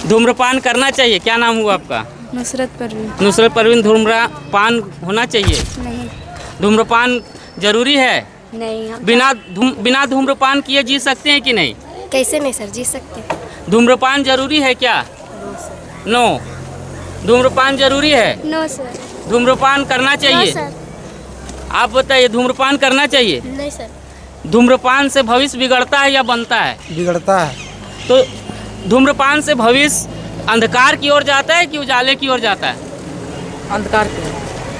धूम्रपान करना चाहिए। क्या नाम हुआ आपका? नुसरत परवीन। नुसरत परवीन, धूम्रपान होना चाहिए? नहीं। धूम्रपान जरूरी है? नहीं, हम बिना धूम्रपान किए जी सकते हैं कि नहीं? कैसे नहीं सर, जी सकते। धूम्रपान जरूरी है क्या? नो। धूम्रपान जरूरी है? No sir. धूम्रपान करना चाहिए? सर। आप बताइए, धूम्रपान करना चाहिए? नहीं सर। धूम्रपान से भविष्य बिगड़ता है या बनता है? बिगड़ता है। तो धूम्रपान से भविष्य अंधकार की ओर जाता है कि उजाले की ओर जाता है? अंधकार की।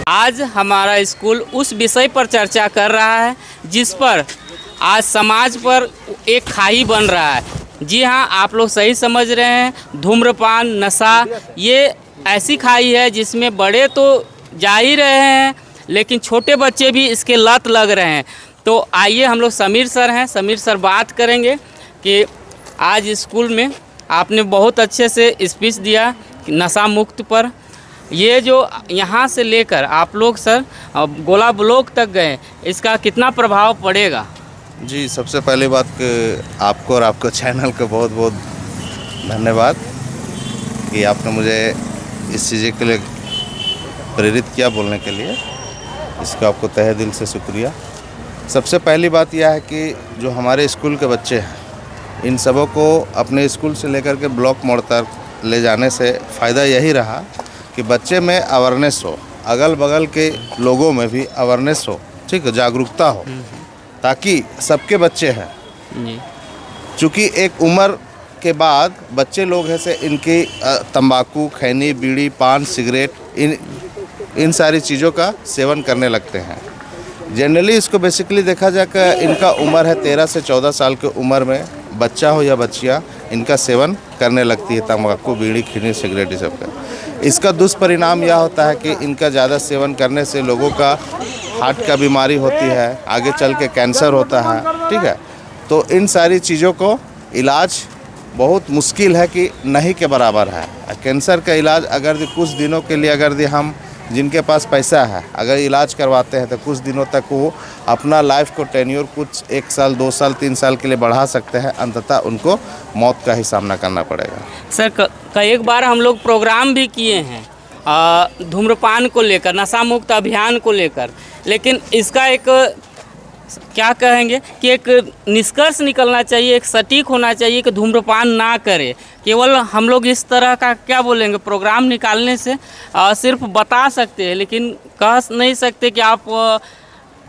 आज हमारा स्कूल उस विषय पर चर्चा कर रहा है जिस पर आज समाज पर एक खाई बन रहा है। जी हाँ, आप लोग सही समझ रहे हैं। धूम्रपान, नशा, ये ऐसी खाई है जिसमें बड़े तो जा ही रहे हैं लेकिन छोटे बच्चे भी इसके लत लग रहे हैं। तो आइए, हम लोग समीर सर हैं, समीर सर बात करेंगे कि आज स्कूल में आपने बहुत अच्छे से स्पीच दिया नशा मुक्त पर। ये जो यहाँ से लेकर आप लोग सर गोला ब्लॉक तक गए, इसका कितना प्रभाव पड़ेगा? जी, सबसे पहली बात कि आपको और आपको चैनल को बहुत बहुत धन्यवाद कि आपने मुझे इस चीज़ के लिए प्रेरित किया बोलने के लिए। इसका आपको तहे दिल से शुक्रिया। सबसे पहली बात यह है कि जो हमारे स्कूल के बच्चे हैं, इन सबों को अपने स्कूल से लेकर के ब्लॉक मोड़ तक ले जाने से फ़ायदा यही रहा कि बच्चे में अवेयरनेस हो, अगल बगल के लोगों में भी अवेयरनेस हो, ठीक है, जागरूकता हो, ताकि सबके बच्चे हैं। चूँकि एक उम्र के बाद बच्चे लोग हैं से इनकी तंबाकू, खैनी, बीड़ी, पान, सिगरेट, इन सारी चीज़ों का सेवन करने लगते हैं। जनरली इसको बेसिकली देखा जाए कि इनका उम्र है 13 से 14 साल की उम्र में बच्चा हो या बच्चियाँ इनका सेवन करने लगती है तंबाकू, बीड़ी, खैनी, सिगरेट, ये सब का। इसका दुष्परिणाम यह होता है कि इनका ज़्यादा सेवन करने से लोगों का हार्ट का बीमारी होती है, आगे चल के कैंसर होता है, ठीक है। तो इन सारी चीज़ों को इलाज बहुत मुश्किल है कि नहीं के बराबर है। कैंसर का इलाज अगर कुछ दिनों के लिए अगर हम जिनके पास पैसा है अगर इलाज करवाते हैं तो कुछ दिनों तक वो अपना लाइफ को टेन्योर कुछ 1 साल, 2 साल, 3 साल के लिए बढ़ा सकते हैं, अंततः उनको मौत का ही सामना करना पड़ेगा। सर, कई बार हम लोग प्रोग्राम भी किए हैं धूम्रपान को लेकर, नशा मुक्त अभियान को लेकर, लेकिन इसका एक क्या कहेंगे कि एक निष्कर्ष निकलना चाहिए, एक सटीक होना चाहिए कि धूम्रपान ना करें। केवल हम लोग इस तरह का क्या बोलेंगे, प्रोग्राम निकालने से सिर्फ बता सकते हैं लेकिन कह नहीं सकते कि आप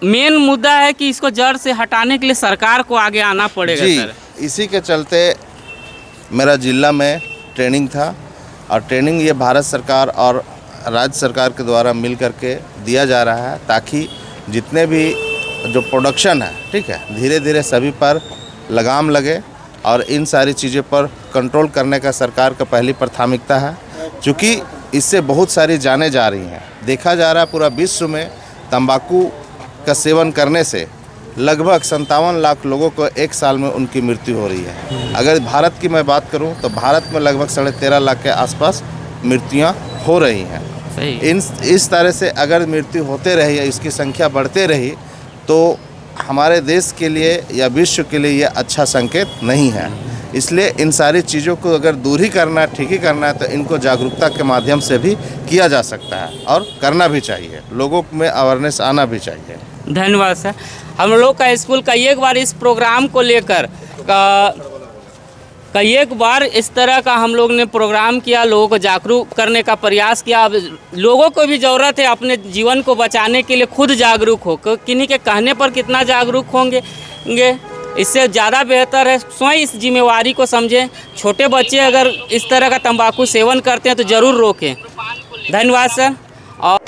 मेन मुद्दा है कि इसको जड़ से हटाने के लिए सरकार को आगे आना पड़ेगा। जी, सर, इसी के चलते मेरा जिला में ट्रेनिंग था और ट्रेनिंग ये भारत सरकार और राज्य सरकार के द्वारा मिल करके दिया जा रहा है ताकि जितने भी जो प्रोडक्शन है, ठीक है, धीरे धीरे सभी पर लगाम लगे और इन सारी चीज़ों पर कंट्रोल करने का सरकार का पहली प्राथमिकता है। क्योंकि इससे बहुत सारी जानें जा रही हैं। देखा जा रहा है पूरा विश्व में तंबाकू का सेवन करने से लगभग 57 लाख लोगों को 1 साल में उनकी मृत्यु हो रही है। अगर भारत की मैं बात करूं तो भारत में लगभग 13.5 लाख के आसपास मृत्युआं हो रही हैं। इस तरह से अगर मृत्यु होते रही या इसकी संख्या बढ़ते रही तो हमारे देश के लिए या विश्व के लिए ये अच्छा संकेत नहीं है। इसलिए इन सारी चीज़ों को अगर दूर ही करना है, ठीक ही करना है, तो इनको जागरूकता के माध्यम से भी किया जा सकता है और करना भी चाहिए, लोगों में अवेयरनेस आना भी चाहिए। धन्यवाद सर। हम लोग का स्कूल कई एक बार इस प्रोग्राम को लेकर कई एक बार इस तरह का हम लोग ने प्रोग्राम किया, लोगों को जागरूक करने का प्रयास किया। अब लोगों को भी ज़रूरत है अपने जीवन को बचाने के लिए खुद जागरूक हो, किन्हीं के कहने पर कितना जागरूक होंगे, इससे ज़्यादा बेहतर है स्वयं इस जिम्मेवारी को समझें। छोटे बच्चे अगर इस तरह का तंबाकू सेवन करते हैं तो ज़रूर रोकें। धन्यवाद सर। और